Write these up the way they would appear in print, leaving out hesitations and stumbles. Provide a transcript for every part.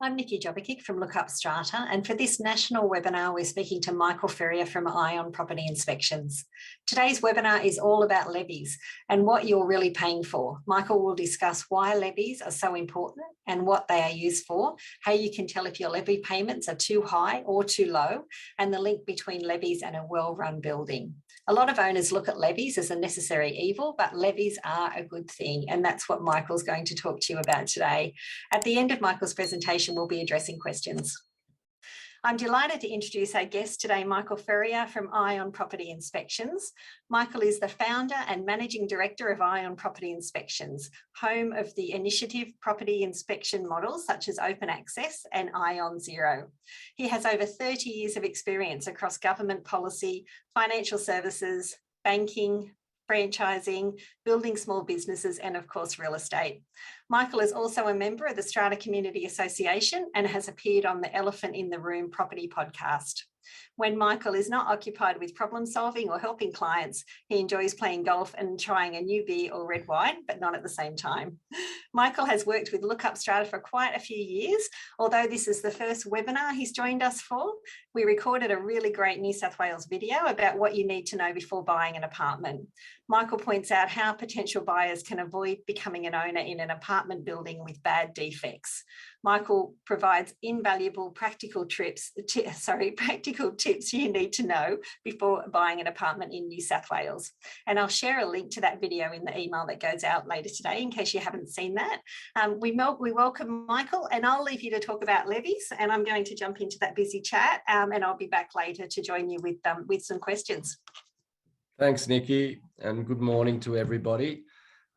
I'm Nikki Jovicic from LookUpStrata, and for this national webinar, we're speaking to Michael Ferrier from EYEON Property Inspections. Today's webinar is all about levies and what you're really paying for. Michael will discuss why levies are so important and what they are used for, how you can tell if your levy payments are too high or too low, and the link between levies and a well-run building. A lot of owners look at levies as a necessary evil, but levies are a good thing, and that's what Michael's going to talk to you about today. At the end of Michael's presentation, we'll be addressing questions. I'm delighted to introduce our guest today, Michael Ferrier from EYEON Property Inspections. Michael is the founder and managing director of EYEON Property Inspections, home of the initiative property inspection models such as Open Access and EYEON Zero. He has over 30 years of experience across government policy, financial services, banking, franchising, building small businesses, and of course, real estate. Michael is also a member of the Strata Community Association and has appeared on the Elephant in the Room property podcast. When Michael is not occupied with problem solving or helping clients, he enjoys playing golf and trying a new beer or red wine, but not at the same time. Michael has worked with LookUpStrata for quite a few years. Although this is the first webinar he's joined us for, we recorded a really great New South Wales video about what you need to know before buying an apartment. Michael points out how potential buyers can avoid becoming an owner in an apartment building with bad defects. Michael provides invaluable practical tips you need to know before buying an apartment in New South Wales. And I'll share a link to that video in the email that goes out later today in case you haven't seen that. We welcome Michael, and I'll leave you to talk about levies, and I'm going to jump into that busy chat, and I'll be back later to join you with some questions. Thanks, Nikki, and good morning to everybody.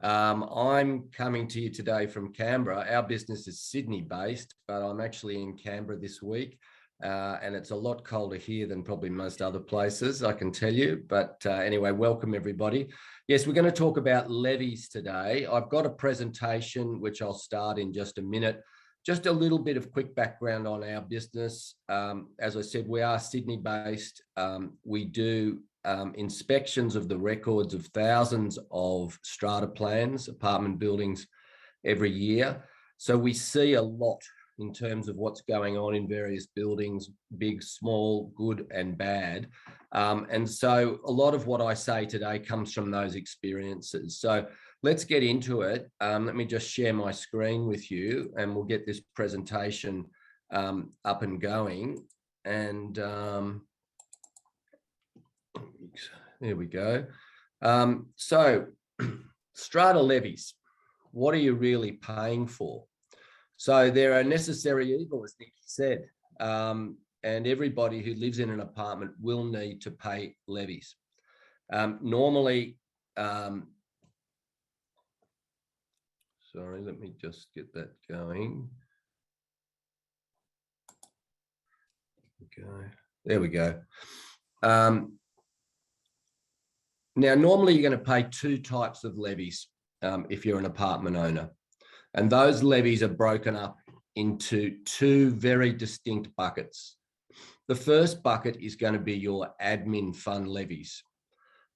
I'm coming to you today from Canberra. Our business is Sydney-based, but I'm actually in Canberra this week, and it's a lot colder here than probably most other places, I can tell you. But anyway, welcome everybody. Yes, we're going to talk about levies today. I've got a presentation which I'll start in just a minute. Just a little bit of quick background on our business. As I said, we are Sydney-based. We do inspections of the records of thousands of strata plans, apartment buildings every year. So we see a lot in terms of what's going on in various buildings, big, small, good and bad. And so a lot of what I say today comes from those experiences. So let's get into it. Let me just share my screen with you and we'll get this presentation up and going. And there we go. So strata levies, what are you really paying for? So they're a necessary evil, as Nikki said, and everybody who lives in an apartment will need to pay levies. Normally, sorry, let me just get that going. Okay, there we go. Now, normally you're going to pay two types of levies if you're an apartment owner. And those levies are broken up into two very distinct buckets. The first bucket is going to be your admin fund levies.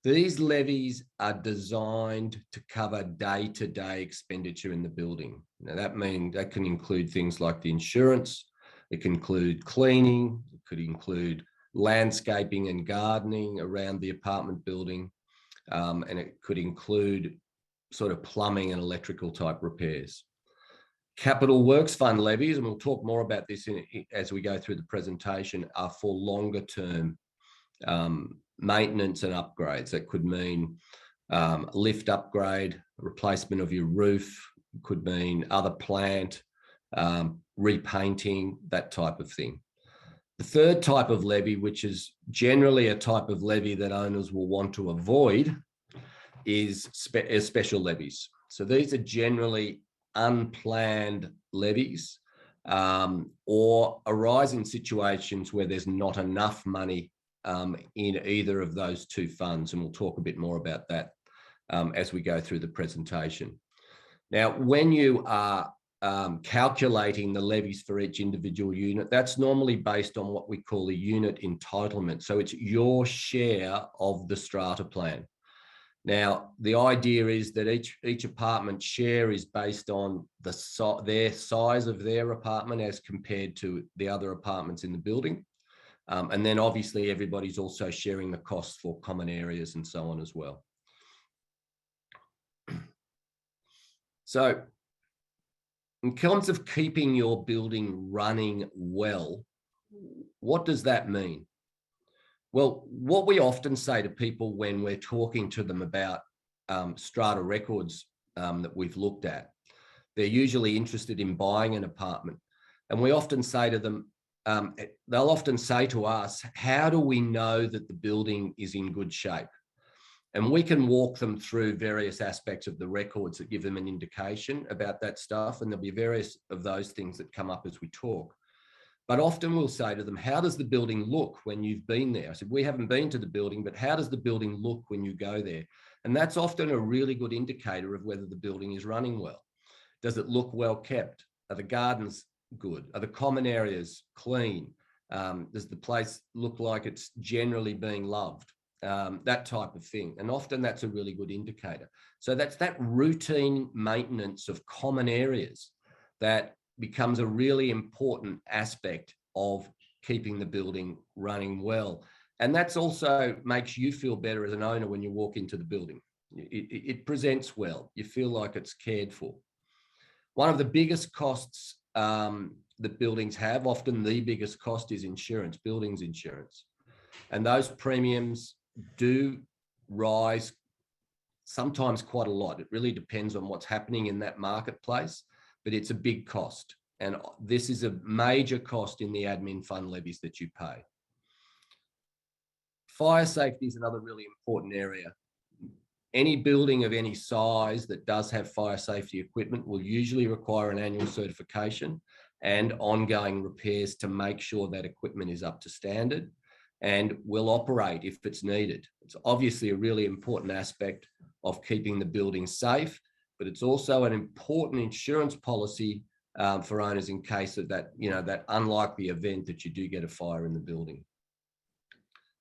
These levies are designed to cover day-to-day expenditure in the building. Now, that can include things like the insurance, it can include cleaning, it could include landscaping and gardening around the apartment building. And it could include sort of plumbing and electrical type repairs. Capital Works Fund levies, and we'll talk more about this as we go through the presentation, are for longer term maintenance and upgrades. That could mean lift upgrade, replacement of your roof, could mean other plant, repainting, that type of thing. The third type of levy, which is generally a type of levy that owners will want to avoid, is special levies. So these are generally unplanned levies or arise in situations where there's not enough money in either of those two funds. And we'll talk a bit more about that as we go through the presentation. Now, when you are calculating the levies for each individual unit, that's normally based on what we call a unit entitlement. So it's your share of the strata plan. Now, the idea is that each apartment share is based on their size of their apartment as compared to the other apartments in the building. And then obviously everybody's also sharing the costs for common areas and so on as well. So in terms of keeping your building running well, what does that mean? Well, what we often say to people when we're talking to them about strata records that we've looked at, they're usually interested in buying an apartment. And we often say to them, they'll often say to us, how do we know that the building is in good shape? And we can walk them through various aspects of the records that give them an indication about that stuff. And there'll be various of those things that come up as we talk. But often we'll say to them, how does the building look when you've been there? I said, we haven't been to the building, but how does the building look when you go there? And that's often a really good indicator of whether the building is running well. Does it look well kept? Are the gardens good? Are the common areas clean? Does the place look like it's generally being loved? That type of thing. And often that's a really good indicator. So that's that routine maintenance of common areas that becomes a really important aspect of keeping the building running well. And that's also makes you feel better as an owner when you walk into the building. It presents well. You feel like it's cared for. One of the biggest costs that buildings have, often the biggest cost, is insurance, buildings insurance. And those premiums do rise sometimes quite a lot. It really depends on what's happening in that marketplace, but it's a big cost. And this is a major cost in the admin fund levies that you pay. Fire safety is another really important area. Any building of any size that does have fire safety equipment will usually require an annual certification and ongoing repairs to make sure that equipment is up to standard and will operate if it's needed. It's obviously a really important aspect of keeping the building safe, but it's also an important insurance policy for owners in case of that, that unlikely event that you do get a fire in the building.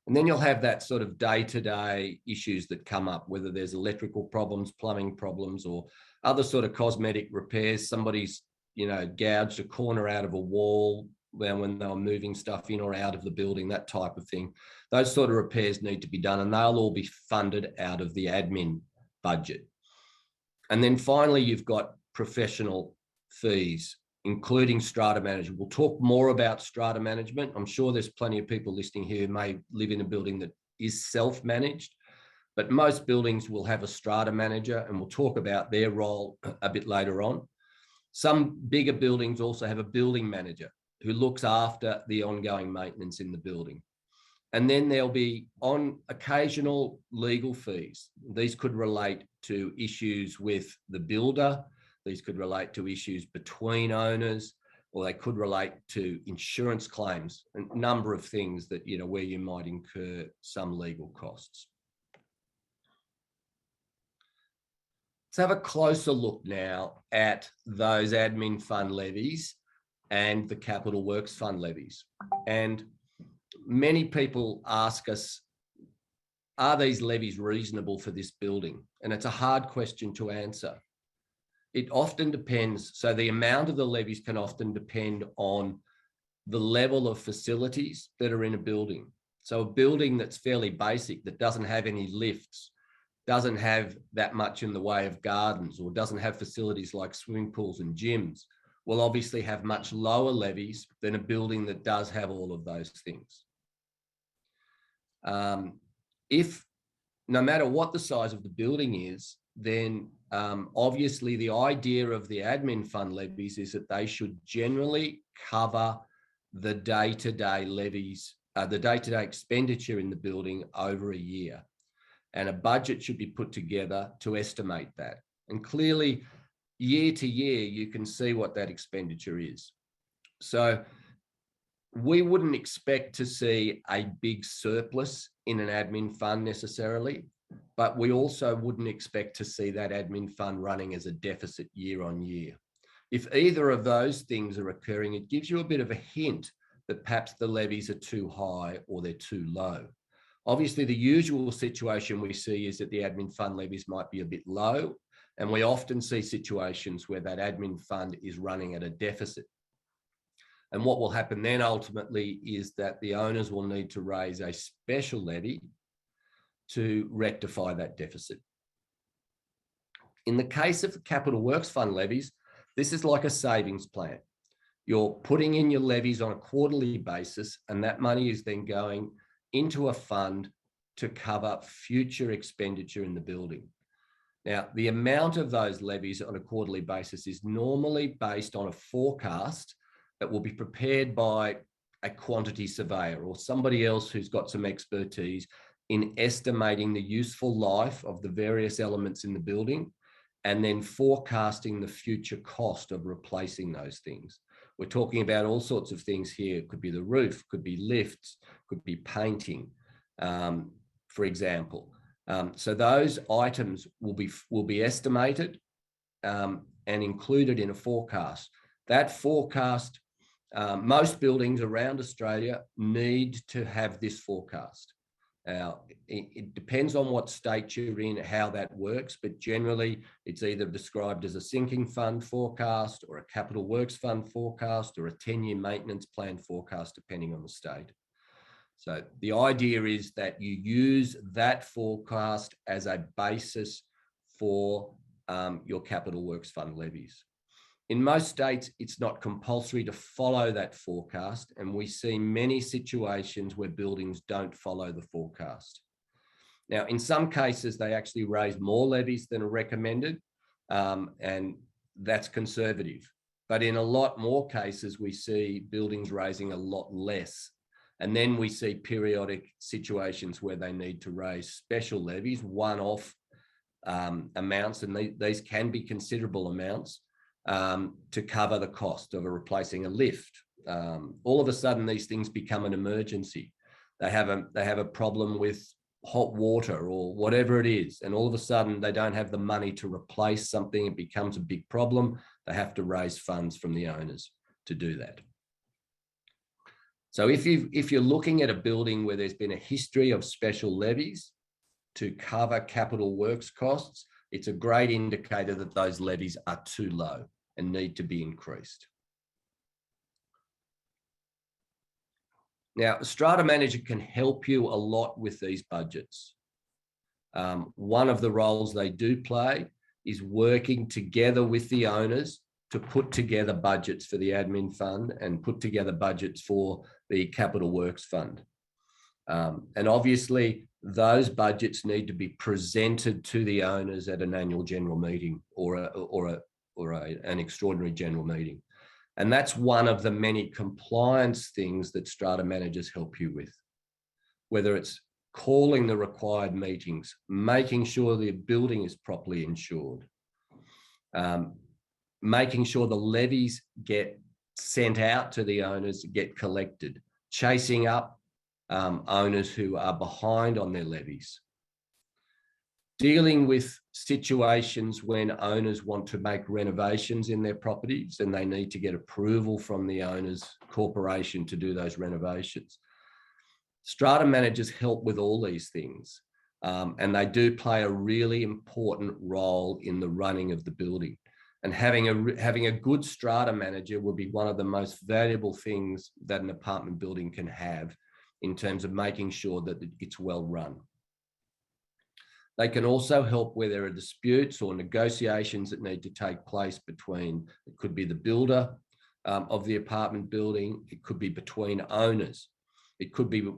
And then you'll have that sort of day-to-day issues that come up, whether there's electrical problems, plumbing problems, or other sort of cosmetic repairs. Somebody's, gouged a corner out of a wall when they were moving stuff in or out of the building, that type of thing. Those sort of repairs need to be done, and they'll all be funded out of the admin budget. And then finally, you've got professional fees, including strata management. We'll talk more about strata management. I'm sure there's plenty of people listening here who may live in a building that is self-managed, but most buildings will have a strata manager, and we'll talk about their role a bit later on. Some bigger buildings also have a building manager who looks after the ongoing maintenance in the building. And then there'll be occasional legal fees. These could relate to issues with the builder. These could relate to issues between owners, or they could relate to insurance claims, a number of things that, where you might incur some legal costs. Let's have a closer look now at those admin fund levies and the capital works fund levies. And many people ask us, are these levies reasonable for this building? And it's a hard question to answer. It often depends. So the amount of the levies can often depend on the level of facilities that are in a building. So a building that's fairly basic, that doesn't have any lifts, doesn't have that much in the way of gardens, or doesn't have facilities like swimming pools and gyms, will obviously have much lower levies than a building that does have all of those things. If no matter what the size of the building is, then obviously the idea of the admin fund levies is that they should generally cover the day-to-day levies, the day-to-day expenditure in the building over a year. And a budget should be put together to estimate that. And clearly, year to year, you can see what that expenditure is. So we wouldn't expect to see a big surplus in an admin fund necessarily, but we also wouldn't expect to see that admin fund running as a deficit year on year. If either of those things are occurring, it gives you a bit of a hint that perhaps the levies are too high or they're too low. Obviously, the usual situation we see is that the admin fund levies might be a bit low, and we often see situations where that admin fund is running at a deficit. And what will happen then ultimately is that the owners will need to raise a special levy to rectify that deficit. In the case of the capital works fund levies, this is like a savings plan. You're putting in your levies on a quarterly basis, and that money is then going into a fund to cover future expenditure in the building. Now, the amount of those levies on a quarterly basis is normally based on a forecast that will be prepared by a quantity surveyor or somebody else who's got some expertise in estimating the useful life of the various elements in the building and then forecasting the future cost of replacing those things. We're talking about all sorts of things here. It could be the roof, could be lifts, could be painting, for example. So those items will be estimated and included in a forecast. That forecast, most buildings around Australia need to have this forecast. Now, it depends on what state you're in, how that works, but generally it's either described as a sinking fund forecast or a capital works fund forecast or a 10-year maintenance plan forecast, depending on the state. So the idea is that you use that forecast as a basis for your capital works fund levies. In most states, it's not compulsory to follow that forecast, and we see many situations where buildings don't follow the forecast. Now, in some cases, they actually raise more levies than are recommended, and that's conservative. But in a lot more cases, we see buildings raising a lot less. And then we see periodic situations where they need to raise special levies, one-off amounts, and these can be considerable amounts, to cover the cost of replacing a lift. All of a sudden, these things become an emergency. They have a problem with hot water or whatever it is, and all of a sudden they don't have the money to replace something. It becomes a big problem. They have to raise funds from the owners to do that. So if you're looking at a building where there's been a history of special levies to cover capital works costs, it's a great indicator that those levies are too low and need to be increased. Now, a strata manager can help you a lot with these budgets. One of the roles they do play is working together with the owners to put together budgets for the admin fund and put together budgets for the capital works fund. And obviously, those budgets need to be presented to the owners at an annual general meeting or an extraordinary general meeting. And that's one of the many compliance things that strata managers help you with, whether it's calling the required meetings, making sure the building is properly insured, making sure the levies get sent out to the owners, get collected, chasing up owners who are behind on their levies, dealing with situations when owners want to make renovations in their properties and they need to get approval from the owner's corporation to do those renovations. Strata managers help with all these things, and they do play a really important role in the running of the building. And having a good strata manager will be one of the most valuable things that an apartment building can have in terms of making sure that it's well run. They can also help where there are disputes or negotiations that need to take place between, it could be the builder of the apartment building, it could be between owners, it could be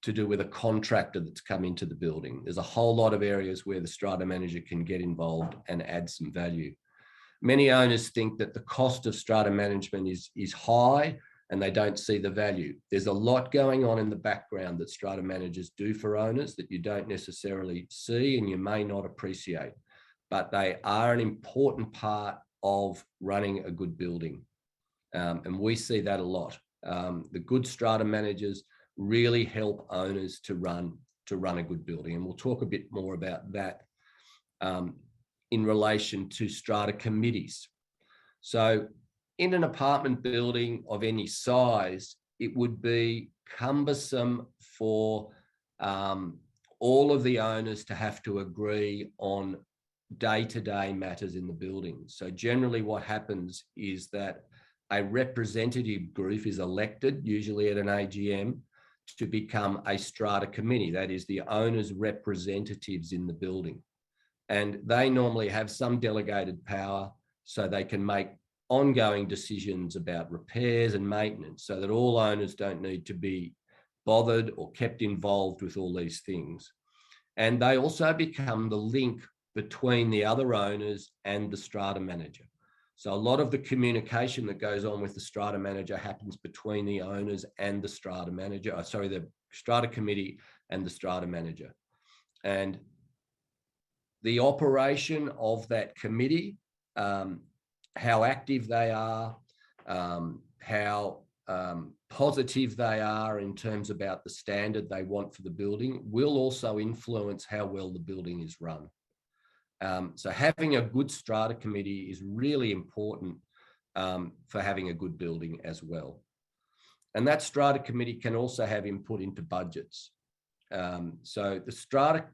to do with a contractor that's come into the building. There's a whole lot of areas where the strata manager can get involved and add some value. Many owners think that the cost of strata management is high and they don't see the value. There's a lot going on in the background that strata managers do for owners that you don't necessarily see and you may not appreciate, but they are an important part of running a good building. And we see that a lot. The good strata managers really help owners to run a good building. And we'll talk a bit more about that in relation to strata committees. So in an apartment building of any size, it would be cumbersome for all of the owners to have to agree on day-to-day matters in the building. So generally what happens is that a representative group is elected, usually at an AGM, to become a strata committee. That is the owner's representatives in the building. And they normally have some delegated power so they can make ongoing decisions about repairs and maintenance so that all owners don't need to be bothered or kept involved with all these things. And they also become the link between the other owners and the strata manager. So a lot of the communication that goes on with the strata manager happens between the owners and the strata manager, the strata committee and the strata manager. And the operation of that committee, how active they are, how positive they are in terms about the standard they want for the building will also influence how well the building is run. So having a good strata committee is really important for having a good building as well. And that strata committee can also have input into budgets. So the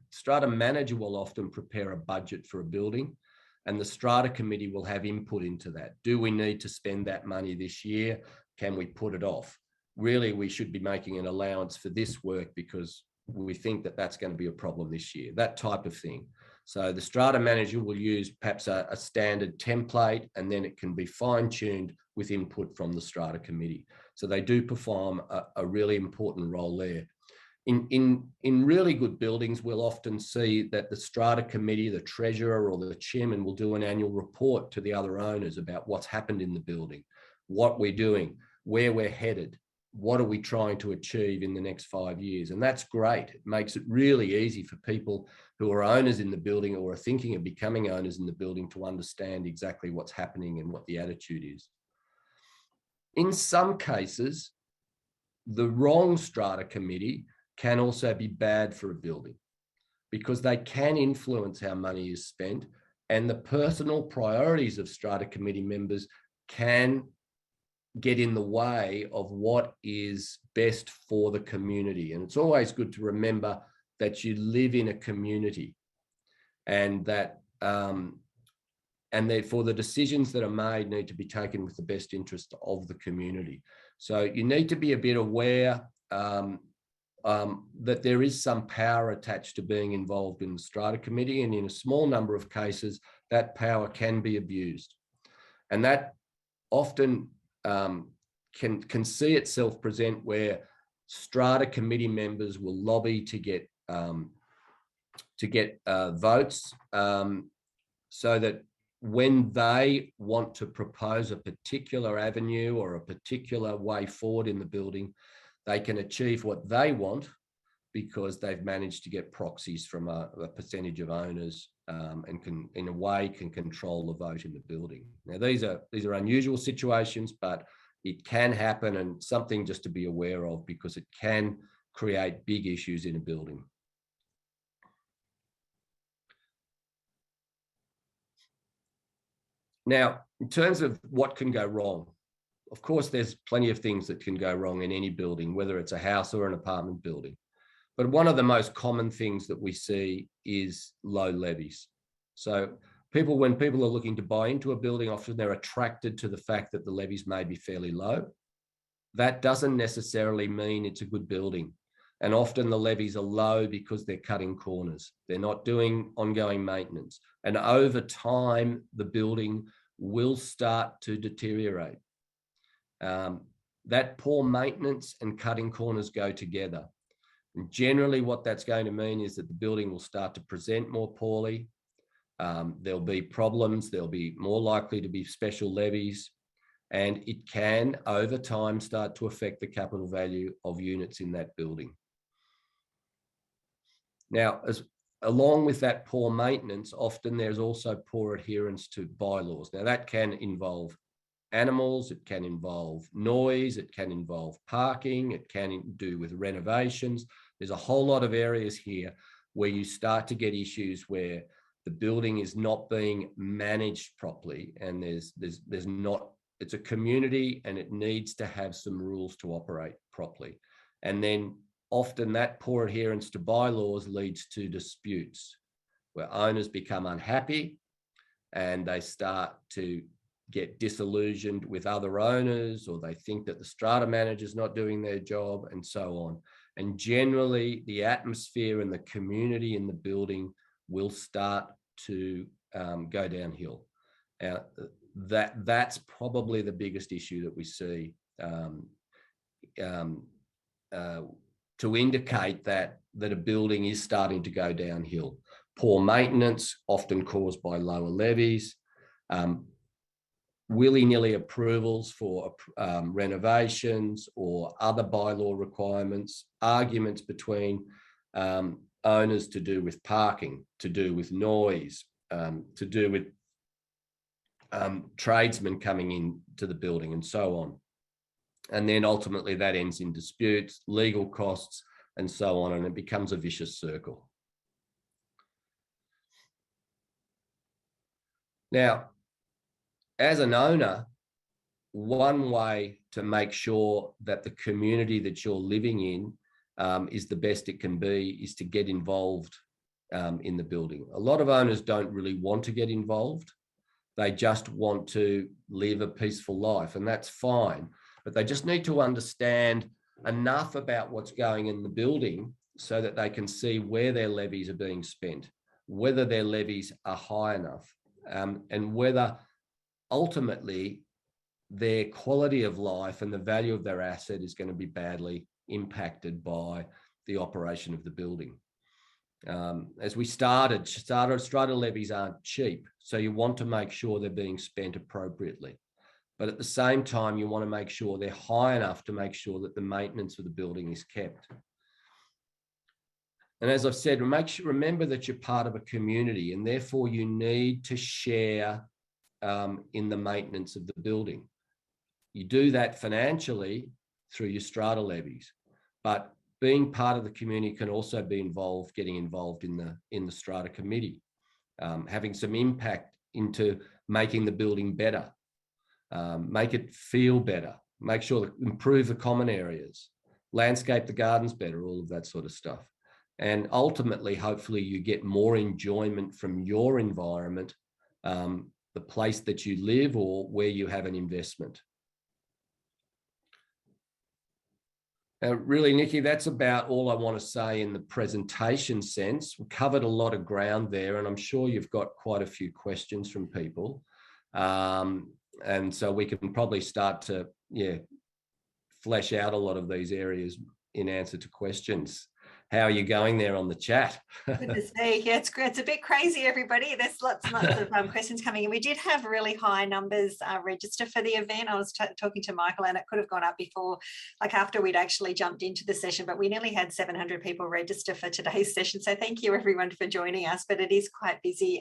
strata manager will often prepare a budget for a building, and the strata committee will have input into that. Do we need to spend that money this year? Can we put it off? Really, we should be making an allowance for this work because we think that that's going to be a problem this year, that type of thing. So the strata manager will use perhaps a standard template, and then it can be fine-tuned with input from the strata committee. So they do perform a really important role there. In really good buildings, we'll often see that the strata committee, the treasurer or the chairman will do an annual report to the other owners about what's happened in the building, what we're doing, where we're headed, what are we trying to achieve in the next 5 years. And that's great. It makes it really easy for people who are owners in the building or are thinking of becoming owners in the building to understand exactly what's happening and what the attitude is. In some cases, the wrong strata committee can also be bad for a building because they can influence how money is spent, and the personal priorities of strata committee members can get in the way of what is best for the community. And it's always good to remember that you live in a community, and that and therefore the decisions that are made need to be taken with the best interest of the community. So you need to be a bit aware that there is some power attached to being involved in the strata committee, and in a small number of cases that power can be abused, and that often can see itself present where strata committee members will lobby to get votes, so that when they want to propose a particular avenue or a particular way forward in the building, they can achieve what they want because they've managed to get proxies from a percentage of owners, and can, in a way, can control the vote in the building. Now, these are unusual situations, but it can happen, and something just to be aware of because it can create big issues in a building. Now, in terms of what can go wrong, of course, there's plenty of things that can go wrong in any building, whether it's a house or an apartment building. But one of the most common things that we see is low levies. So when people are looking to buy into a building, often they're attracted to the fact that the levies may be fairly low. That doesn't necessarily mean it's a good building. And often the levies are low because they're cutting corners. They're not doing ongoing maintenance. And over time, the building will start to deteriorate. That poor maintenance and cutting corners go together. And generally what that's going to mean is that the building will start to present more poorly. There'll be problems. There'll be more likely to be special levies. And it can, over time, start to affect the capital value of units in that building. Now, along with that poor maintenance, often there's also poor adherence to bylaws. Now, that can involve animals, it can involve noise, it can involve parking, it can do with renovations. There's a whole lot of areas here where you start to get issues where the building is not being managed properly, and there's not, it's a community and it needs to have some rules to operate properly. And then often that poor adherence to bylaws leads to disputes where owners become unhappy and they start to get disillusioned with other owners, or they think that the strata manager's not doing their job, and so on. And generally, the atmosphere and the community in the building will start to go downhill. That's probably the biggest issue that we see to indicate that a building is starting to go downhill. Poor maintenance, often caused by lower levies, willy-nilly approvals for renovations or other bylaw requirements, arguments between owners to do with parking, to do with noise, to do with tradesmen coming into the building, and so on. And then ultimately that ends in disputes, legal costs, and so on, and it becomes a vicious circle. Now, as an owner, one way to make sure that the community that you're living in is the best it can be is to get involved in the building. A lot of owners don't really want to get involved. They just want to live a peaceful life, and that's fine. But they just need to understand enough about what's going in the building so that they can see where their levies are being spent, whether their levies are high enough, and whether ultimately their quality of life and the value of their asset is going to be badly impacted by the operation of the building. As we started, strata levies aren't cheap, so you want to make sure they're being spent appropriately. But at the same time, you want to make sure they're high enough to make sure that the maintenance of the building is kept. And as I've said, remember that you're part of a community, and therefore you need to share in the maintenance of the building. You do that financially through your strata levies, but being part of the community can also be getting involved in the strata committee, having some impact into making the building better, make it feel better, make sure that improve the common areas, landscape the gardens better, all of that sort of stuff. And ultimately, hopefully you get more enjoyment from your environment, the place that you live or where you have an investment. Really, Nikki, that's about all I want to say in the presentation sense. We covered a lot of ground there, and I'm sure you've got quite a few questions from people. And so we can probably start to, flesh out a lot of these areas in answer to questions. How are you going there on the chat? Good to see. Yeah, it's great. It's a bit crazy, everybody. There's lots of questions coming in. We did have really high numbers register for the event. I was talking to Michael, and it could have gone up before, like after we'd actually jumped into the session, but we nearly had 700 people register for today's session. So thank you everyone for joining us, but it is quite busy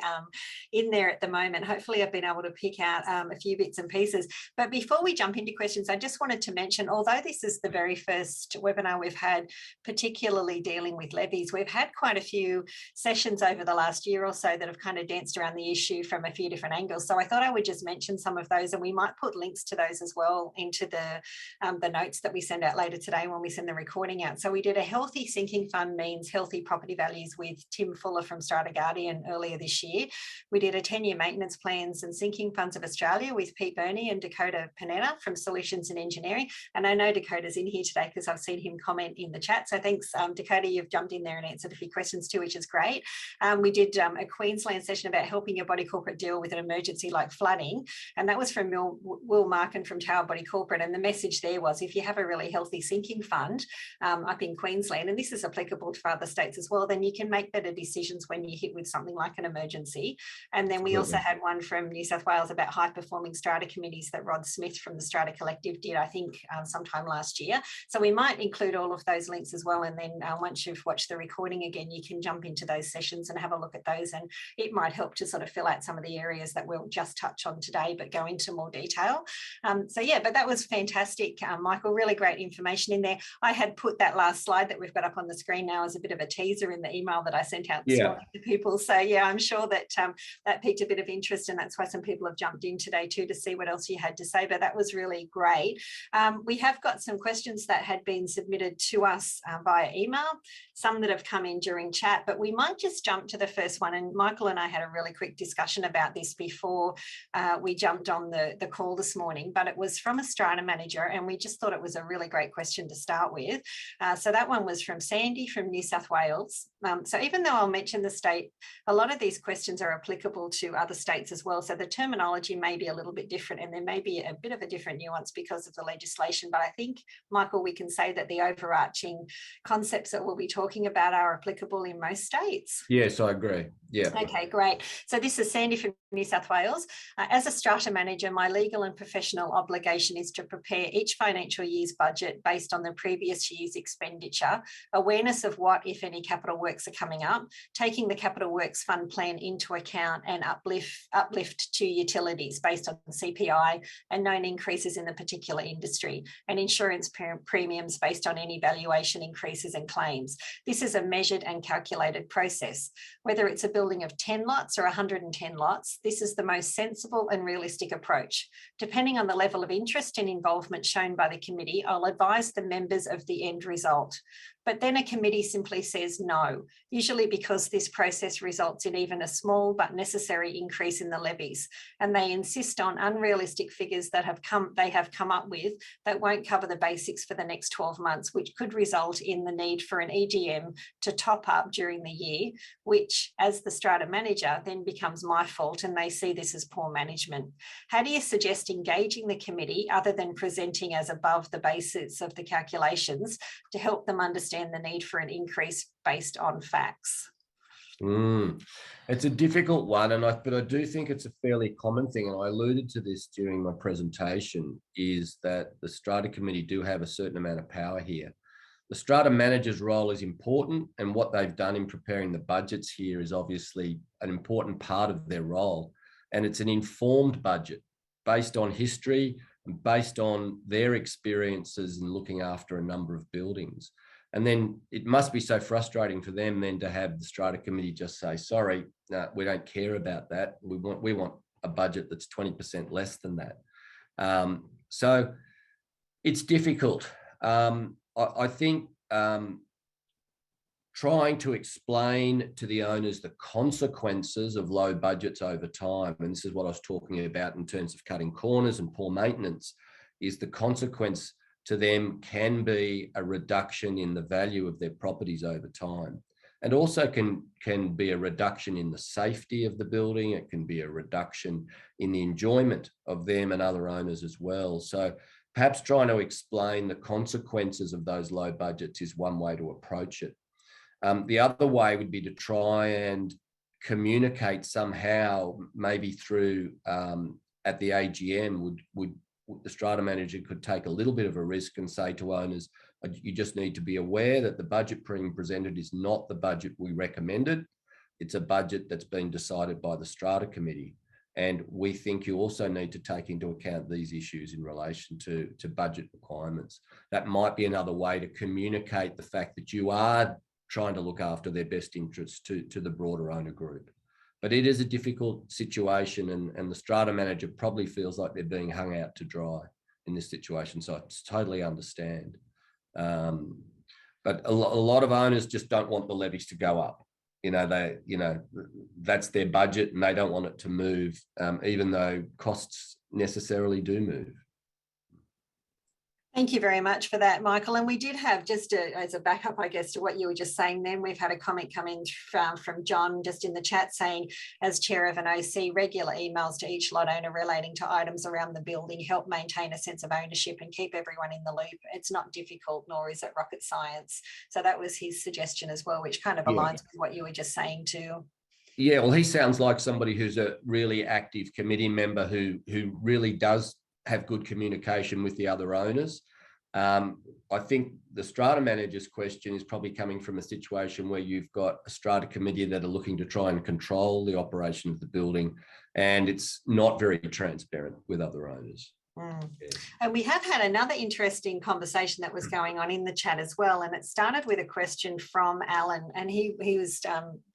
in there at the moment. Hopefully I've been able to pick out a few bits and pieces. But before we jump into questions, I just wanted to mention, although this is the very first webinar we've had, particularly dealing with levies, we've had quite a few sessions over the last year or so that have kind of danced around the issue from a few different angles. So I thought I would just mention some of those, and we might put links to those as well into the notes that we send out later today when we send the recording out. So we did a healthy sinking fund means healthy property values with Tim Fuller from Strata Guardian earlier this year. We did a 10-year maintenance plans and sinking funds of Australia with Pete Burney and Dakota Panetta from Solutions and Engineering. And I know Dakota's in here today because I've seen him comment in the chat. So thanks, Dakota, you've jumped in there and answered a few questions too, which is great. We did a Queensland session about helping your body corporate deal with an emergency like flooding, and that was from Will Markin from Tower Body Corporate, and the message there was, if you have a really healthy sinking fund up in Queensland, and this is applicable for other states as well, then you can make better decisions when you hit with something like an emergency. And then we also had one from New South Wales about high performing strata committees that Rod Smith from the Strata Collective did, I think, sometime last year. So we might include all of those links as well, and then once once you've watched the recording again, you can jump into those sessions and have a look at those, and it might help to sort of fill out some of the areas that we'll just touch on today, but go into more detail. So yeah, but that was fantastic, Michael, really great information in there. I had put that last slide that we've got up on the screen now as a bit of a teaser in the email that I sent out this morning to people. So yeah, I'm sure that that piqued a bit of interest, and that's why some people have jumped in today too to see what else you had to say, but that was really great. We have got some questions that had been submitted to us via email, some that have come in during chat, but we might just jump to the first one. And Michael and I had a really quick discussion about this before we jumped on the call this morning, but it was from a strata manager, and we just thought it was a really great question to start with. So that one was from Sandy from New South Wales. So even though I'll mention the state, a lot of these questions are applicable to other states as well. So the terminology may be a little bit different, and there may be a bit of a different nuance because of the legislation. But I think, Michael, we can say that the overarching concepts that we'll be talking about are applicable in most states. Yes, I agree. Yeah. Okay, great. So this is Sandy from New South Wales. As a strata manager, my legal and professional obligation is to prepare each financial year's budget based on the previous year's expenditure, awareness of what, if any, capital works are coming up, taking the capital works fund plan into account, and uplift to utilities based on CPI and known increases in the particular industry, and insurance premiums based on any valuation increases and claims. This is a measured and calculated process. Whether it's a building of 10 lots or 110 lots, this is the most sensible and realistic approach. Depending on the level of interest and involvement shown by the committee, I'll advise the members of the end result. But then a committee simply says no, usually because this process results in even a small but necessary increase in the levies, and they insist on unrealistic figures that they have come up with that won't cover the basics for the next 12 months, which could result in the need for an EGM to top up during the year, which, as the strata manager, then becomes my fault, and they see this as poor management. How do you suggest engaging the committee other than presenting as above the basis of the calculations to help them understand the need for an increase based on facts? It's a difficult one, but I do think it's a fairly common thing, and I alluded to this during my presentation, is that the strata committee do have a certain amount of power here. The strata manager's role is important, and what they've done in preparing the budgets here is obviously an important part of their role, and it's an informed budget based on history and based on their experiences in looking after a number of buildings. And then it must be so frustrating for them then to have the strata committee just say, sorry, no, we don't care about that. We want a budget that's 20% less than that. So it's difficult. I think trying to explain to the owners the consequences of low budgets over time, and this is what I was talking about in terms of cutting corners and poor maintenance, is the consequence to them can be a reduction in the value of their properties over time, and also can be a reduction in the safety of the building. It can be a reduction in the enjoyment of them and other owners as well. So perhaps trying to explain the consequences of those low budgets is one way to approach it. The other way would be to try and communicate somehow, maybe through at the AGM, the strata manager could take a little bit of a risk and say to owners, you just need to be aware that the budget being presented is not the budget we recommended. It's a budget that's been decided by the strata committee. And we think you also need to take into account these issues in relation to budget requirements. That might be another way to communicate the fact that you are trying to look after their best interests to the broader owner group. But it is a difficult situation, and the strata manager probably feels like they're being hung out to dry in this situation. So I totally understand. But a lot of owners just don't want the levies to go up. That's their budget, and they don't want it to move, even though costs necessarily do move. Thank you very much for that, Michael. And we did have, just as a backup, I guess, to what you were just saying then, we've had a comment come in from John just in the chat saying, as chair of an OC, regular emails to each lot owner relating to items around the building help maintain a sense of ownership and keep everyone in the loop. It's not difficult, nor is it rocket science. So that was his suggestion as well, which kind of aligns with what you were just saying too. Yeah, well, he sounds like somebody who's a really active committee member who really does have good communication with the other owners. I think the strata manager's question is probably coming from a situation where you've got a strata committee that are looking to try and control the operation of the building, and it's not very transparent with other owners. Yeah. And we have had another interesting conversation that was going on in the chat as well, and it started with a question from Alan, and he was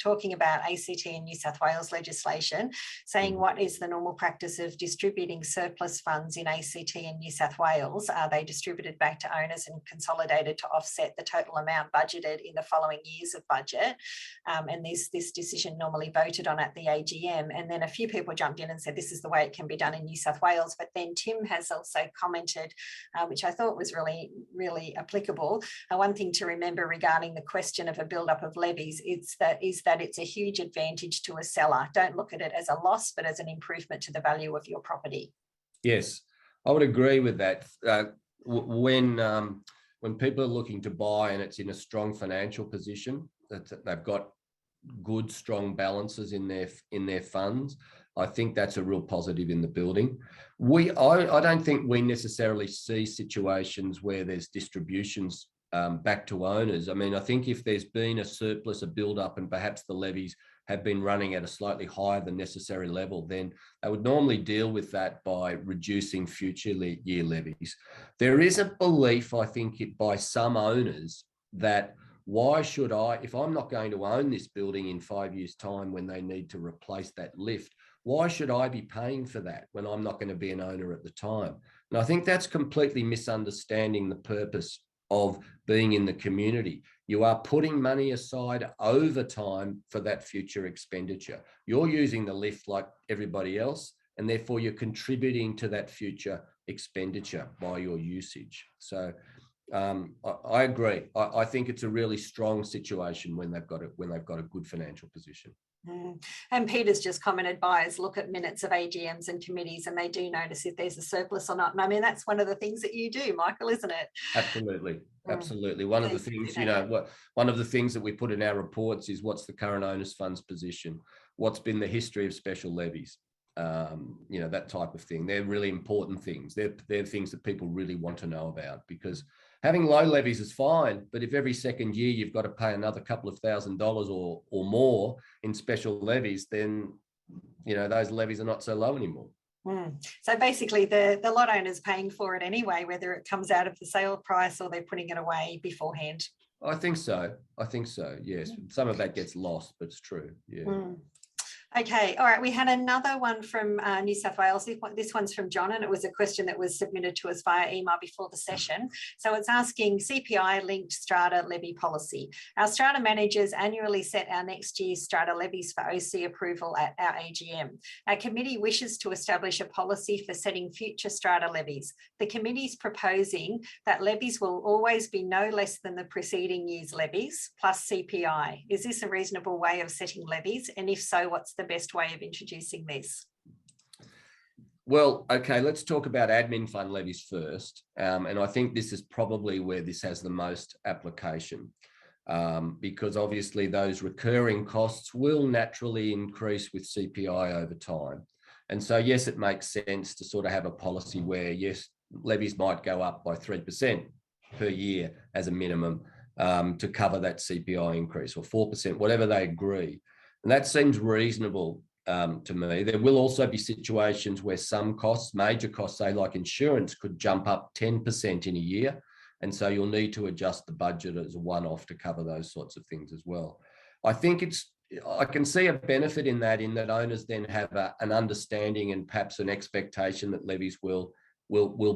talking about ACT and New South Wales legislation, saying what is the normal practice of distributing surplus funds in ACT and New South Wales? Are they distributed back to owners and consolidated to offset the total amount budgeted in the following years of budget? And this decision normally voted on at the AGM, and then a few people jumped in and said this is the way it can be done in New South Wales, but then Tim has also commented, which I thought was really, really applicable. One thing to remember regarding the question of a build-up of levies is that it's a huge advantage to a seller. Don't look at it as a loss, but as an improvement to the value of your property. Yes, I would agree with that. When people are looking to buy and it's in a strong financial position, that they've got good, strong balances in their funds, I think that's a real positive in the building. I don't think we necessarily see situations where there's distributions back to owners. I mean, I think if there's been a surplus, a build-up, and perhaps the levies have been running at a slightly higher than necessary level, then they would normally deal with that by reducing future year levies. There is a belief, I think, by some owners that why should I, if I'm not going to own this building in 5 years' time when they need to replace that lift, why should I be paying for that when I'm not going to be an owner at the time? And I think that's completely misunderstanding the purpose of being in the community. You are putting money aside over time for that future expenditure. You're using the lift like everybody else, and therefore you're contributing to that future expenditure by your usage. So I agree. I think it's a really strong situation when they've got a good financial position. And Peter's just commented, buyers look at minutes of AGMs and committees and they do notice if there's a surplus or not. And I mean, that's one of the things that you do, Michael, isn't it? Absolutely. Absolutely. One of the things, one of the things that we put in our reports is what's the current owners funds position? What's been the history of special levies? That type of thing. They're really important things. They're things that people really want to know about, because having low levies is fine, but if every second year you've got to pay another couple of $1,000s or more in special levies, then those levies are not so low anymore. So basically the lot owner's paying for it anyway, whether it comes out of the sale price or they're putting it away beforehand. I think so, yes. Some of that gets lost, but it's true. Okay, all right. We had another one from New South Wales. This one's from John, and it was a question that was submitted to us via email before the session. So it's asking CPI-linked strata levy policy. Our strata managers annually set our next year's strata levies for OC approval at our AGM. Our committee wishes to establish a policy for setting future strata levies. The committee is proposing that levies will always be no less than the preceding year's levies plus CPI. Is this a reasonable way of setting levies? And if so, what's the best way of introducing this? Well, okay, let's talk about admin fund levies first. And I think this is probably where this has the most application, because obviously those recurring costs will naturally increase with CPI over time. And so, yes, it makes sense to sort of have a policy where, yes, levies might go up by 3% per year as a minimum to cover that CPI increase, or 4%, whatever they agree. And that seems reasonable to me. There will also be situations where some costs, major costs, say like insurance, could jump up 10% in a year. And so you'll need to adjust the budget as a one-off to cover those sorts of things as well. I can see a benefit in that owners then have an understanding and perhaps an expectation that levies will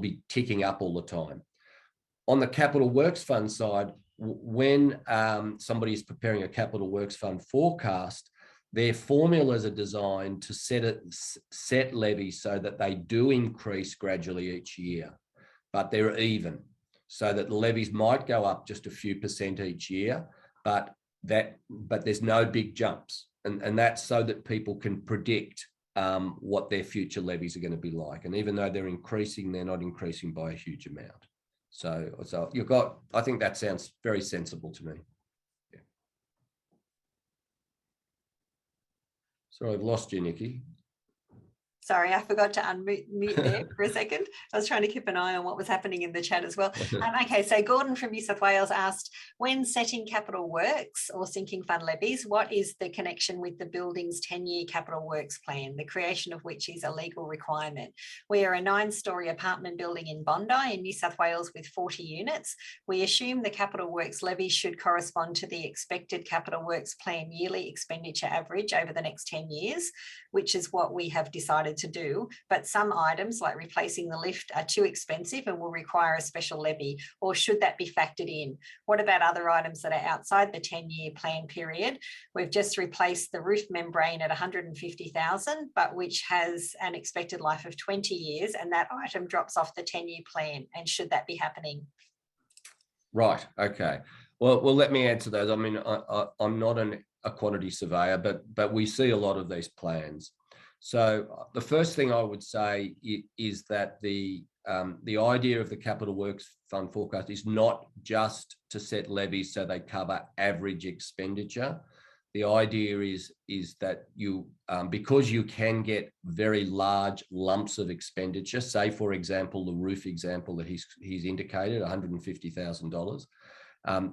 be ticking up all the time. On the capital works fund side, when somebody is preparing a capital works fund forecast, their formulas are designed to set levies so that they do increase gradually each year, but they're even, so that the levies might go up just a few percent each year, but there's no big jumps, and that's so that people can predict what their future levies are going to be like. And even though they're increasing, they're not increasing by a huge amount. So I think that sounds very sensible to me. Sorry, I've lost you, Nikki. Sorry, I forgot to unmute there for a second. I was trying to keep an eye on what was happening in the chat as well. Okay, so Gordon from New South Wales asked, when setting capital works or sinking fund levies, what is the connection with the building's 10-year capital works plan, the creation of which is a legal requirement? We are a 9-storey apartment building in Bondi in New South Wales with 40 units. We assume the capital works levy should correspond to the expected capital works plan yearly expenditure average over the next 10 years, which is what we have decided to do, but some items like replacing the lift are too expensive and will require a special levy, or should that be factored in? What about other items that are outside the 10-year plan period? We've just replaced the roof membrane at 150,000, but which has an expected life of 20 years, and that item drops off the 10-year plan, and should that be happening? Right, okay. Well, let me answer those. I mean, I'm not a quantity surveyor, but we see a lot of these plans. So the first thing I would say is that the idea of the capital works fund forecast is not just to set levies so they cover average expenditure. The idea is that you, because you can get very large lumps of expenditure, say for example, the roof example that he's indicated, $150,000,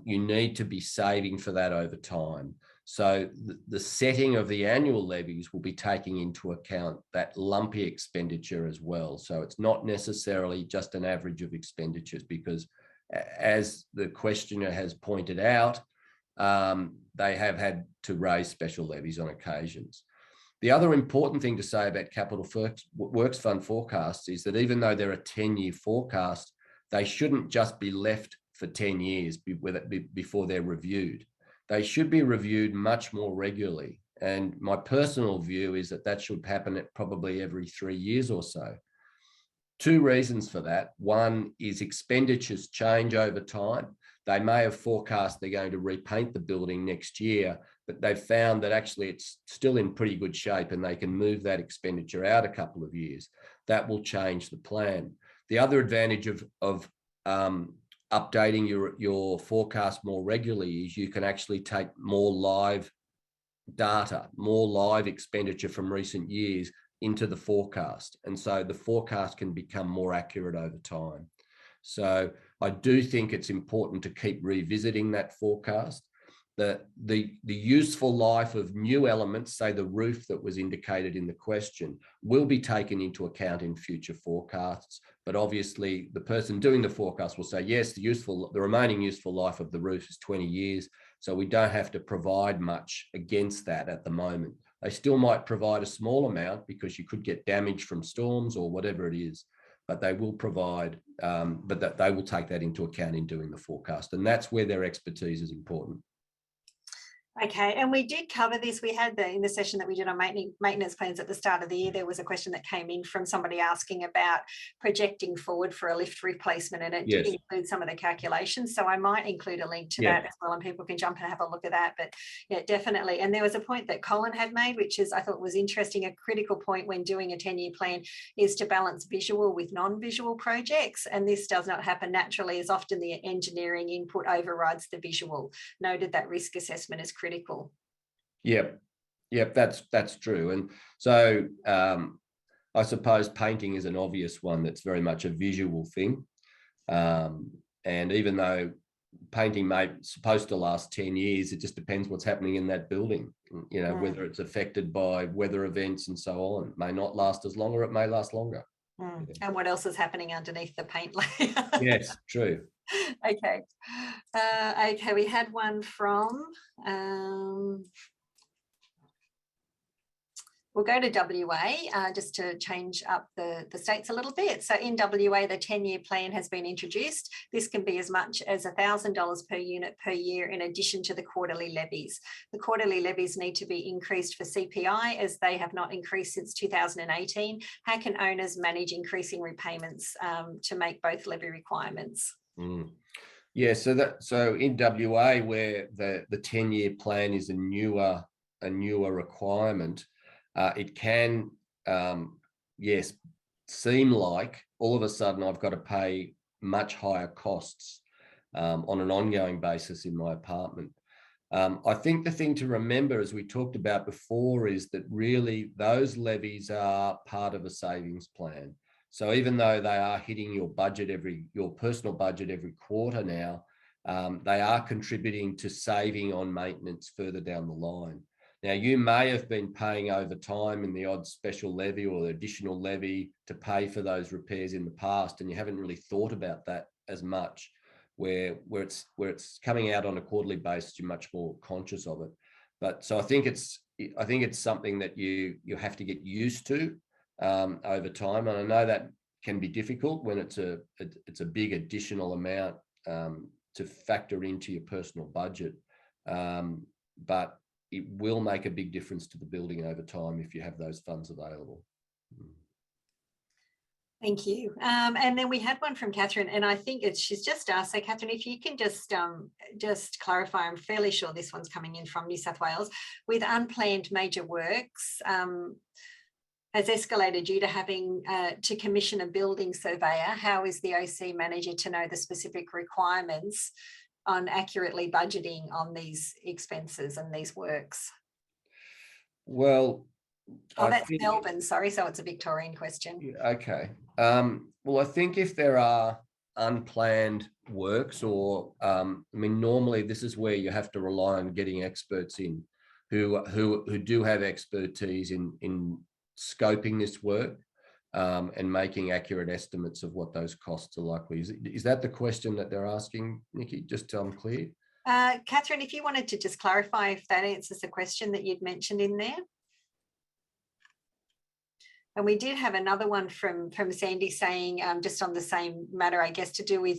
you need to be saving for that over time. So the setting of the annual levies will be taking into account that lumpy expenditure as well. So it's not necessarily just an average of expenditures, because as the questioner has pointed out, they have had to raise special levies on occasions. The other important thing to say about capital works fund forecasts is that even though they're a 10-year forecast, they shouldn't just be left for 10 years before they're reviewed. They should be reviewed much more regularly. And my personal view is that that should happen at probably every 3 years or so. Two reasons for that. One is expenditures change over time. They may have forecast they're going to repaint the building next year, but they've found that actually it's still in pretty good shape and they can move that expenditure out a couple of years. That will change the plan. The other advantage of updating your forecast more regularly is you can actually take more live data, more live expenditure from recent years into the forecast. And so the forecast can become more accurate over time. So I do think it's important to keep revisiting that forecast. The useful life of new elements, say the roof that was indicated in the question, will be taken into account in future forecasts. But obviously the person doing the forecast will say, yes, the remaining useful life of the roof is 20 years. So we don't have to provide much against that at the moment. They still might provide a small amount because you could get damage from storms or whatever it is, but they will provide, but they will take that into account in doing the forecast. And that's where their expertise is important. Okay, and we did cover this. We had in the session that we did on maintenance plans at the start of the year, there was a question that came in from somebody asking about projecting forward for a lift replacement, and it did include some of the calculations. So I might include a link to that as well, and people can jump and have a look at that. But yeah, definitely. And there was a point that Colin had made, which is, I thought was interesting. A critical point when doing a 10-year plan is to balance visual with non-visual projects. And this does not happen naturally, as often the engineering input overrides the visual. Noted that risk assessment is critical. Yep, that's true. And so I suppose painting is an obvious one that's very much a visual thing. And even though painting may supposed to last 10 years, it just depends what's happening in that building, you know, whether it's affected by weather events and so on. It may not last as long, or it may last longer. And what else is happening underneath the paint layer? Yes, true. Okay. Okay, we had one from, we'll go to WA just to change up the states a little bit. So in WA, the 10-year plan has been introduced. This can be as much as $1,000 per unit per year in addition to the quarterly levies. The quarterly levies need to be increased for CPI as they have not increased since 2018. How can owners manage increasing repayments to make both levy requirements? Yeah, so in WA, where the 10-year plan is a newer requirement, it can, yes, seem like all of a sudden I've got to pay much higher costs on an ongoing basis in my apartment. I think the thing to remember, as we talked about before, is that really those levies are part of a savings plan. So even though they are hitting your budget your personal budget every quarter now, they are contributing to saving on maintenance further down the line. Now, you may have been paying over time in the odd special levy or the additional levy to pay for those repairs in the past, and you haven't really thought about that as much. Where it's coming out on a quarterly basis, you're much more conscious of it. But so I think it's something that you have to get used to over time. And I know that can be difficult when it's a big additional amount to factor into your personal budget. But it will make a big difference to the building over time if you have those funds available. Thank you. And then we had one from Catherine, and I think she's just asked, so Catherine, if you can just clarify, I'm fairly sure this one's coming in from New South Wales, with unplanned major works, has escalated due to having to commission a building surveyor. How is the OC manager to know the specific requirements on accurately budgeting on these expenses and these works? Well, that's Melbourne, sorry, so it's a Victorian question. Okay. Well, I think if there are unplanned works or, normally this is where you have to rely on getting experts in who do have expertise in scoping this work and making accurate estimates of what those costs are likely. Is that the question that they're asking, Nikki? Just so I'm clear. Catherine, if you wanted to just clarify if that answers the question that you'd mentioned in there. And we did have another one from Sandy saying, just on the same matter, I guess, to do with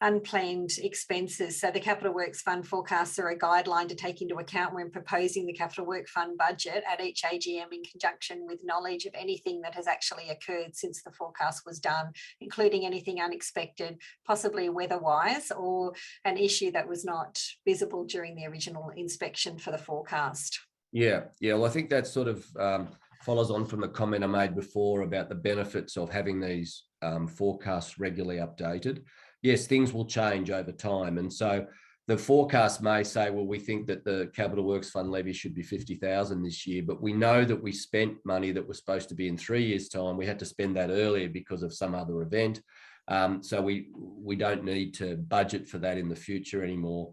unplanned expenses. So the Capital Works Fund forecasts are a guideline to take into account when proposing the Capital Work Fund budget at each AGM in conjunction with knowledge of anything that has actually occurred since the forecast was done, including anything unexpected, possibly weather-wise, or an issue that was not visible during the original inspection for the forecast. Yeah. Well, I think that sort of follows on from the comment I made before about the benefits of having these forecasts regularly updated. Yes, things will change over time. And so the forecast may say, well, we think that the Capital Works Fund levy should be 50,000 this year, but we know that we spent money that was supposed to be in 3 years' time. We had to spend that earlier because of some other event. So we don't need to budget for that in the future anymore.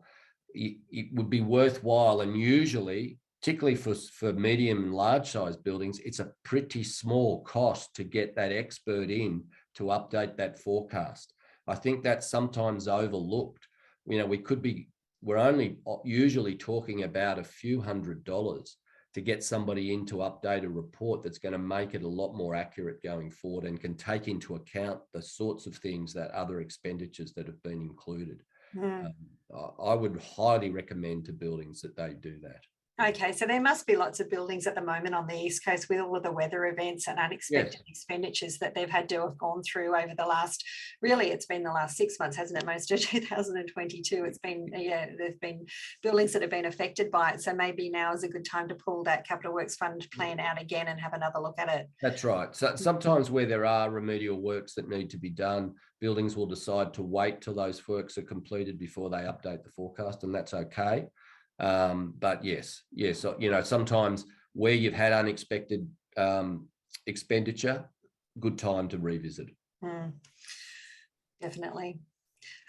It would be worthwhile, and usually, particularly for medium and large size buildings, it's a pretty small cost to get that expert in to update that forecast. I think that's sometimes overlooked. We're only usually talking about a few $100s to get somebody in to update a report that's going to make it a lot more accurate going forward and can take into account the sorts of things that other expenditures that have been included. I would highly recommend to buildings that they do that. Okay, so there must be lots of buildings at the moment on the East Coast with all of the weather events and unexpected expenditures that they've had to have gone through over the last, really, it's been the last 6 months, hasn't it? Most of 2022, it's been, there've been buildings that have been affected by it. So maybe now is a good time to pull that Capital Works Fund plan out again and have another look at it. That's right. So sometimes where there are remedial works that need to be done, buildings will decide to wait till those works are completed before they update the forecast, and that's okay. But yes, sometimes where you've had unexpected expenditure, good time to revisit. Definitely.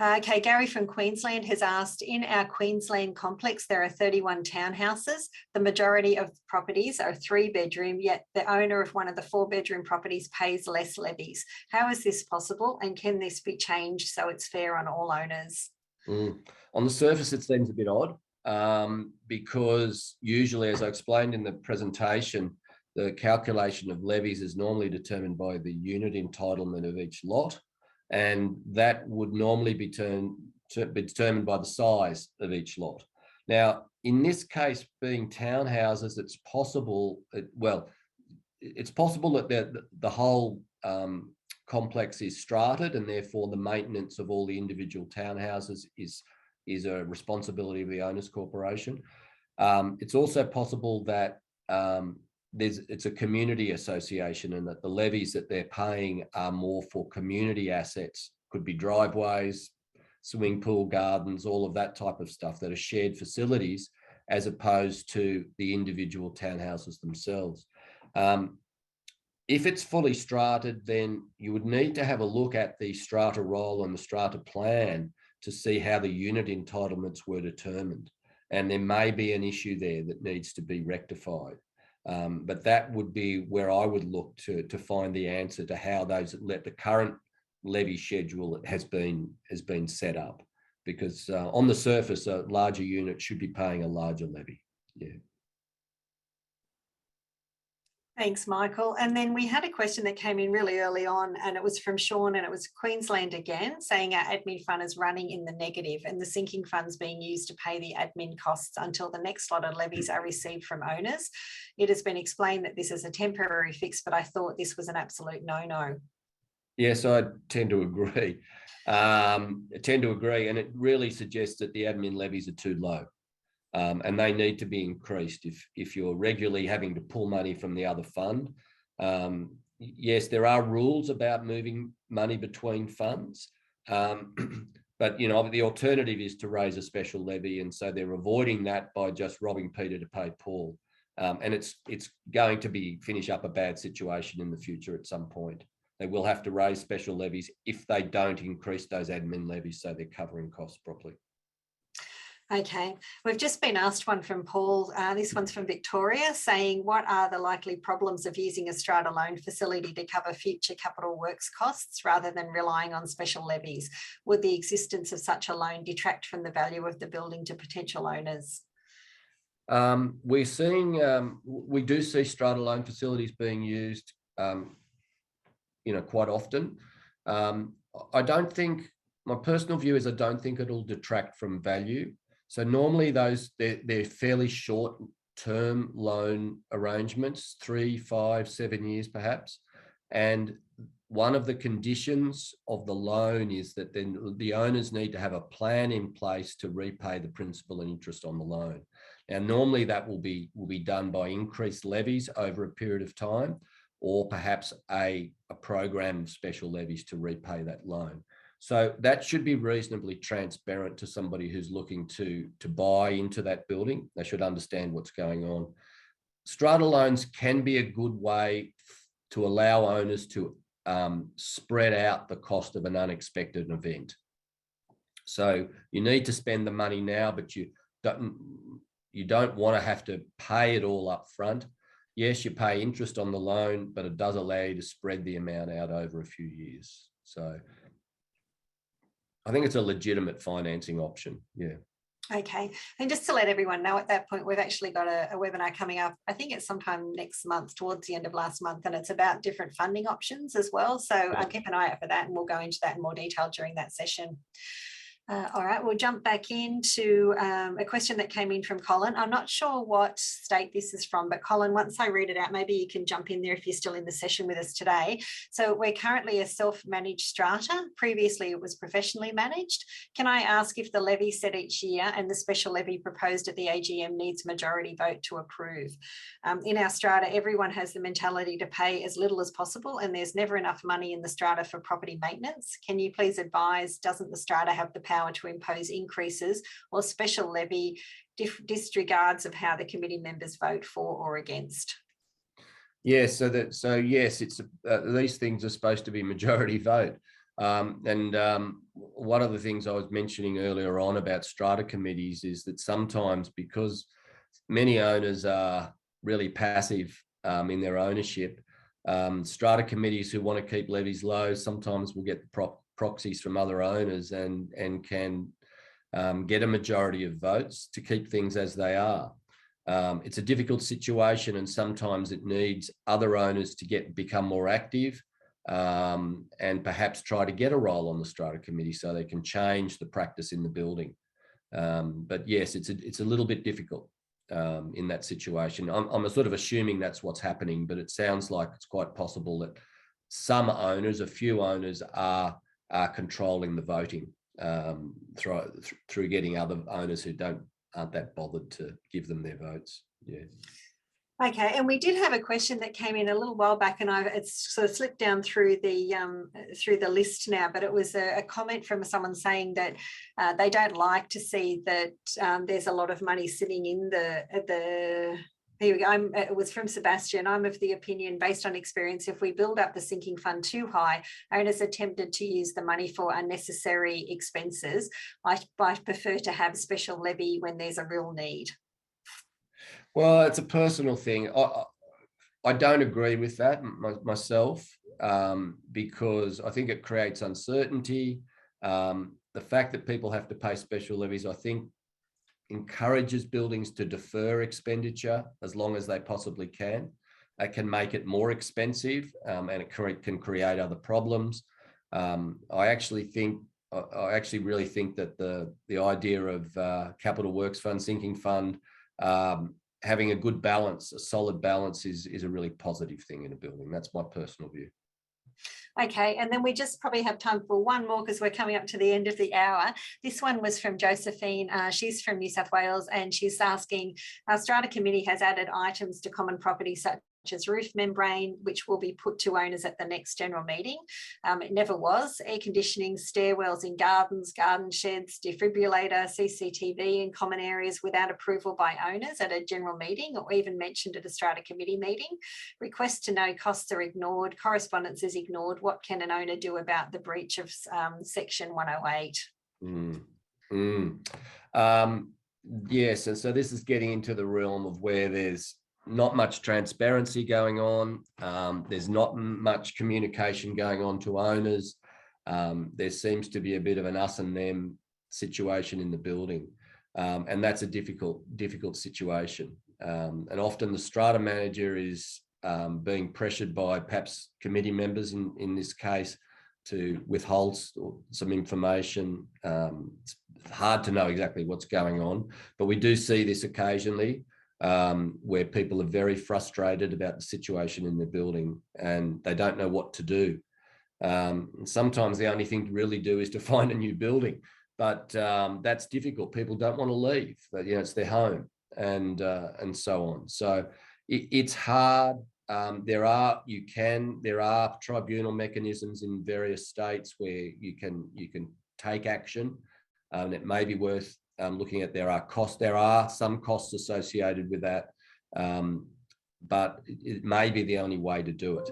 Okay, Gary from Queensland has asked, in our Queensland complex, there are 31 townhouses. The majority of properties are 3-bedroom, yet the owner of one of the 4-bedroom properties pays less levies. How is this possible, and can this be changed so it's fair on all owners? On the surface, it seems a bit odd. Because usually, as I explained in the presentation, the calculation of levies is normally determined by the unit entitlement of each lot, and that would normally be determined by the size of each lot. Now, in this case, being townhouses, it's possible that the whole complex is strated, and therefore the maintenance of all the individual townhouses is a responsibility of the owners corporation. It's also possible that it's a community association, and that the levies that they're paying are more for community assets, could be driveways, swimming pool, gardens, all of that type of stuff that are shared facilities, as opposed to the individual townhouses themselves. If it's fully strated, then you would need to have a look at the strata roll and the strata plan to see how the unit entitlements were determined. And there may be an issue there that needs to be rectified. But that would be where I would look to find the answer to how the current levy schedule has been set up. Because on the surface, a larger unit should be paying a larger levy. Yeah. Thanks, Michael. And then we had a question that came in really early on, and it was from Sean, and it was Queensland again, saying our admin fund is running in the negative and the sinking funds being used to pay the admin costs until the next lot of levies are received from owners. It has been explained that this is a temporary fix, but I thought this was an absolute no-no. Yes, I tend to agree. And it really suggests that the admin levies are too low. And they need to be increased if you're regularly having to pull money from the other fund. Yes, there are rules about moving money between funds, but the alternative is to raise a special levy, and so they're avoiding that by just robbing Peter to pay Paul. And it's going to finish up a bad situation in the future at some point. They will have to raise special levies if they don't increase those admin levies so they're covering costs properly. Okay, we've just been asked one from Paul. This one's from Victoria, saying, what are the likely problems of using a strata loan facility to cover future capital works costs rather than relying on special levies? Would the existence of such a loan detract from the value of the building to potential owners? We do see strata loan facilities being used, quite often. My personal view is I don't think it'll detract from value. So normally they're fairly short term loan arrangements, 3, 5, 7 years perhaps. And one of the conditions of the loan is that then the owners need to have a plan in place to repay the principal and interest on the loan. Now, normally that will be done by increased levies over a period of time, or perhaps a program of special levies to repay that loan. So that should be reasonably transparent to somebody who's looking to buy into that building. They should understand what's going on. Strata loans can be a good way to allow owners to spread out the cost of an unexpected event. So you need to spend the money now, but you don't want to have to pay it all up front. Yes, you pay interest on the loan, but it does allow you to spread the amount out over a few years. So I think it's a legitimate financing option. Yeah. Okay. And just to let everyone know, at that point, we've actually got a webinar coming up. I think it's sometime next month, towards the end of last month, and it's about different funding options as well. So keep an eye out for that, and we'll go into that in more detail during that session. All right, we'll jump back into a question that came in from Colin. I'm not sure what state this is from, but Colin, once I read it out, maybe you can jump in there if you're still in the session with us today. So we're currently a self-managed strata. Previously, it was professionally managed. Can I ask if the levy set each year and the special levy proposed at the AGM needs majority vote to approve? In our strata, everyone has the mentality to pay as little as possible, and there's never enough money in the strata for property maintenance. Can you please advise, doesn't the strata have the power to impose increases or special levy disregards of how the committee members vote for or against? Yes, yes, it's these things are supposed to be majority vote. One of the things I was mentioning earlier on about strata committees is that sometimes, because many owners are really passive in their ownership, strata committees who want to keep levies low sometimes will get the proxies from other owners and can get a majority of votes to keep things as they are. It's a difficult situation, and sometimes it needs other owners to become more active and perhaps try to get a role on the strata committee so they can change the practice in the building. But yes, it's a little bit difficult in that situation. I'm sort of assuming that's what's happening, but it sounds like it's quite possible that some owners, a few owners, are controlling the voting through getting other owners who aren't that bothered to give them their votes. Yeah. Okay, and we did have a question that came in a little while back, and it's sort of slipped down through the list now. But it was a comment from someone saying that they don't like to see that there's a lot of money sitting in the. Here we go. It was from Sebastian. I'm of the opinion, based on experience, if we build up the sinking fund too high, owners are tempted to use the money for unnecessary expenses. I prefer to have special levy when there's a real need. Well, it's a personal thing. I don't agree with that myself, because I think it creates uncertainty. The fact that people have to pay special levies, I think, encourages buildings to defer expenditure as long as they possibly can. It can make it more expensive, and it can create other problems. I actually really think that the idea of capital works fund, sinking fund, having a good balance, a solid balance, is a really positive thing in a building. That's my personal view. Okay, and then we just probably have time for one more because we're coming up to the end of the hour. This one was from Josephine. She's from New South Wales, and she's asking, our Strata Committee has added items to common property such as roof membrane, which will be put to owners at the next general meeting. It never was. Air conditioning, stairwells in gardens, garden sheds, defibrillator, CCTV in common areas without approval by owners at a general meeting or even mentioned at a Strata Committee meeting. Requests to know costs are ignored. Correspondence is ignored. What can an owner do about the breach of Section 108? Yes, and so this is getting into the realm of where there's not much transparency going on. There's not much communication going on to owners. There seems to be a bit of an us and them situation in the building, and that's a difficult situation. And often the strata manager is being pressured by perhaps committee members in this case to withhold some information. It's hard to know exactly what's going on, but we do see this occasionally, where people are very frustrated about the situation in their building and they don't know what to do. Sometimes the only thing to really do is to find a new building, but that's difficult. People don't want to leave, but it's their home, and so on. So it's hard. There are tribunal mechanisms in various states where you can take action, and it may be worth looking at. There are some costs associated with that, but it may be the only way to do it.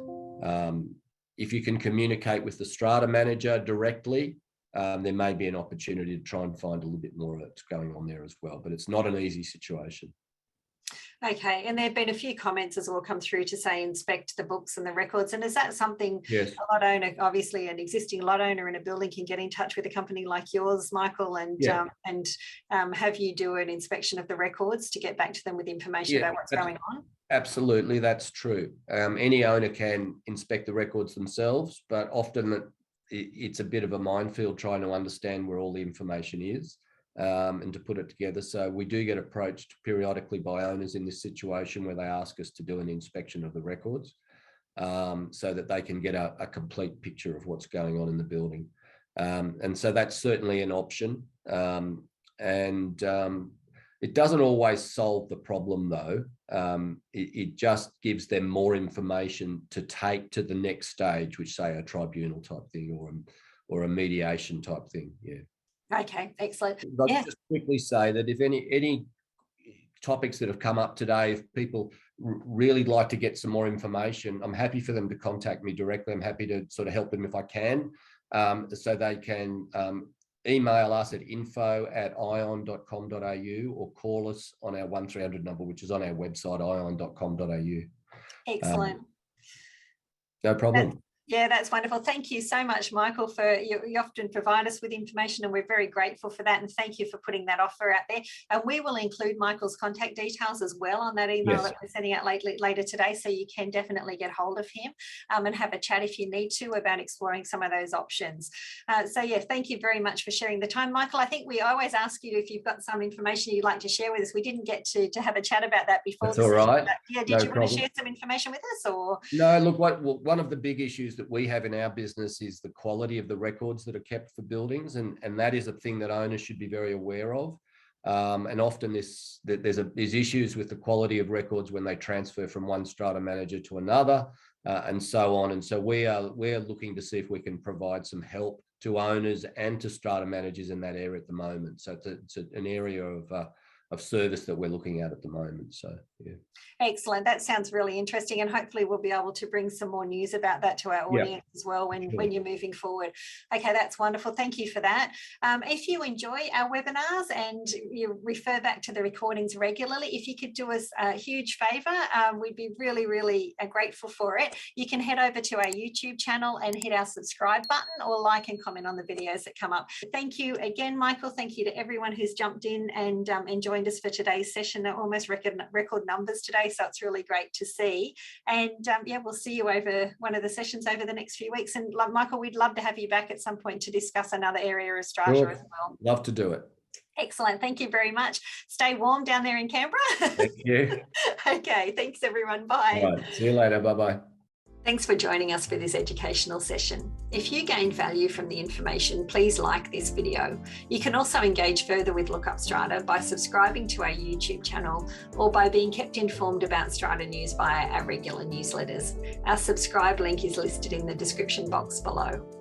If you can communicate with the strata manager directly, there may be an opportunity to try and find a little bit more of what's going on there as well, but it's not an easy situation. Okay, and there have been a few comments as well come through to say inspect the books and the records. And is that something Yes. a lot owner, obviously an existing lot owner in a building, can get in touch with a company like yours, Michael, and have you do an inspection of the records to get back to them with information about what's going on? Absolutely, that's true. Any owner can inspect the records themselves, but often it's a bit of a minefield trying to understand where all the information is. And to put it together. So we do get approached periodically by owners in this situation where they ask us to do an inspection of the records, so that they can get a complete picture of what's going on in the building. And so that's certainly an option. And it doesn't always solve the problem though. It just gives them more information to take to the next stage, which say a tribunal type thing or a mediation type thing. Yeah. Okay, excellent. I'll just quickly say that if any topics that have come up today, if people really like to get some more information, I'm happy for them to contact me directly. I'm happy to sort of help them if I can. So they can email us at info@eyeon.com.au or call us on our 1300 number, which is on our website, eyeon.com.au. Excellent. No problem. Yeah, that's wonderful. Thank you so much, Michael, for you often provide us with information, and we're very grateful for that. And thank you for putting that offer out there. And we will include Michael's contact details as well on that email that we're sending out later today. So you can definitely get hold of him and have a chat if you need to about exploring some of those options. So yeah, thank you very much for sharing the time. Michael, I think we always ask you if you've got some information you'd like to share with us. We didn't get to have a chat about that before. That's all right. Yeah, did you want to share some information with us? Or no, look, one of the big issues that we have in our business is the quality of the records that are kept for buildings, and that is a thing that owners should be very aware of. And often there's issues with the quality of records when they transfer from one strata manager to another, and so on. And so we're looking to see if we can provide some help to owners and to strata managers in that area at the moment. So it's an area of service that we're looking at the moment. So yeah. Excellent. That sounds really interesting, and hopefully we'll be able to bring some more news about that to our audience as well when you're moving forward. Okay, that's wonderful. Thank you for that. If you enjoy our webinars and you refer back to the recordings regularly, if you could do us a huge favour, we'd be really, really grateful for it. You can head over to our YouTube channel and hit our subscribe button, or like and comment on the videos that come up. Thank you again, Michael. Thank you to everyone who's jumped in and joined us for today's session. They're almost record numbers today, so it's really great to see. And yeah, we'll see you over one of the sessions over the next few weeks. And Michael, we'd love to have you back at some point to discuss another area of strata as well. Love to do it. Excellent. Thank you very much. Stay warm down there in Canberra. Thank you. Okay, thanks everyone. Bye. All right. See you later. Bye-bye. Thanks for joining us for this educational session. If you gained value from the information, please like this video. You can also engage further with LookUpStrata by subscribing to our YouTube channel, or by being kept informed about Strata news via our regular newsletters. Our subscribe link is listed in the description box below.